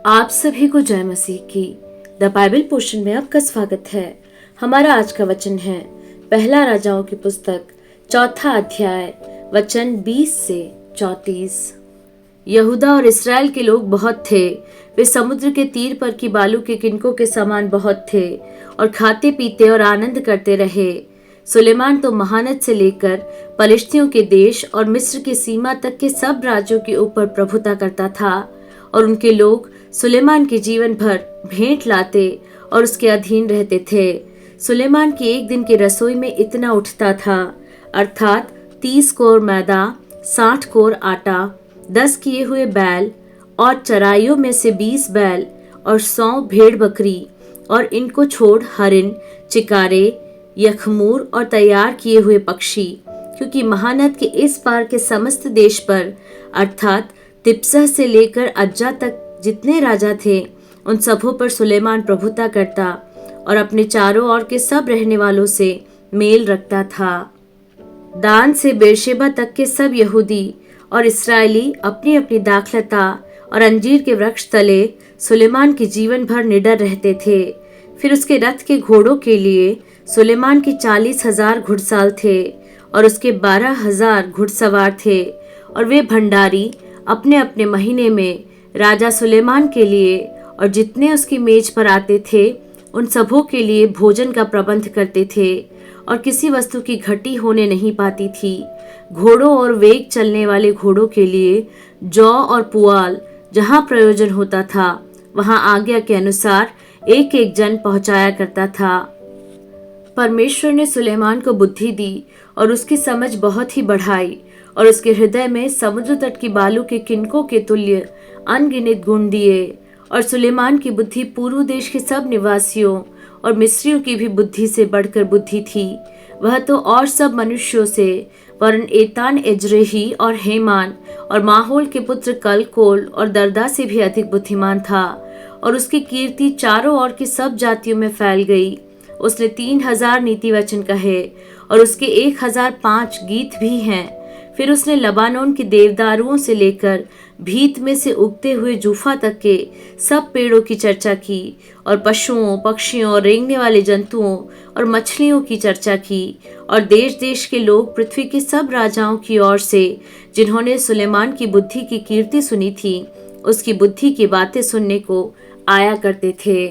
आप सभी को जय मसीह की द बाइबल पोर्शन में आपका स्वागत है। हमारा आज का वचन है पहला राजाओं की पुस्तक 4 अध्याय वचन 20 से 34। यहूदा और इस्राएल के लोग बहुत थे। वे समुद्र के तीर पर की बालू के किनकों के समान बहुत थे और खाते पीते और आनंद करते रहे। सुलेमान तो महानद से लेकर पलिश्तियों के देश और मिस्र की सीमा तक के सब राज्यों के ऊपर प्रभुता करता था और उनके लोग सुलेमान के जीवन भर भेंट लाते और उसके अधीन रहते थे। सुलेमान की एक दिन की रसोई में इतना उठता था, अर्थात 30 कोर मैदा, 60 कोर आटा, 10 किए हुए बैल और चराइयों में से 20 बैल और 100 भेड़ बकरी, और इनको छोड़ हरिन, चिकारे, यखमूर और तैयार किए हुए पक्षी, क्योंकि महानद के इस पार के समस्त देश पर अर्थात तिप्सह से लेकर अज्जा तक जितने राजा थे उन सबों पर सुलेमान प्रभुता करता और अपने चारों ओर के सब रहने वालों से मेल रखता था। दान से बेरशेबा तक के सब यहूदी और इस्राएली अपनी अपनी दाखलता और अंजीर के वृक्ष तले सुलेमान के जीवन भर निडर रहते थे। फिर उसके रथ के घोड़ों के लिए सुलेमान के 40,000 घुड़साल थे और उसके 12,000 घुड़सवार थे, और वे भंडारी अपने अपने महीने में राजा सुलेमान के लिए और जितने उसकी मेज पर आते थे उन सबों के लिए भोजन का प्रबंध करते थे, और किसी वस्तु की घटी होने नहीं पाती थी। घोड़ों और वेग चलने वाले घोड़ों के लिए जौ और पुआल जहाँ प्रयोजन होता था वहाँ आज्ञा के अनुसार एक एक जन पहुँचाया करता था। परमेश्वर ने सुलेमान को बुद्धि दी और उसकी समझ बहुत ही बढ़ाई, और उसके हृदय में समुद्र तट की बालू के किनकों के तुल्य अनगिनत गुण दिए। और सुलेमान की बुद्धि पूर्व देश के सब निवासियों और मिस्रियों की भी बुद्धि से बढ़कर बुद्धि थी। वह तो और सब मनुष्यों से वरन एतान एज्रेही और हेमान और माहोल के पुत्र कलकोल और दरदा से भी अधिक बुद्धिमान था, और उसकी कीर्ति चारों ओर की सब जातियों में फैल गई। उसने 3,000 नीति वचन कहे और उसके 1,005 गीत भी हैं। फिर उसने लबानोन के देवदारुओं से लेकर भीत में से उगते हुए जूफा तक के सब पेड़ों की चर्चा की, और पशुओं, पक्षियों और रेंगने वाले जंतुओं और मछलियों की चर्चा की। और देश देश के लोग पृथ्वी के सब राजाओं की ओर से जिन्होंने सुलेमान की बुद्धि की कीर्ति सुनी थी, उसकी बुद्धि की बातें सुनने को आया करते थे।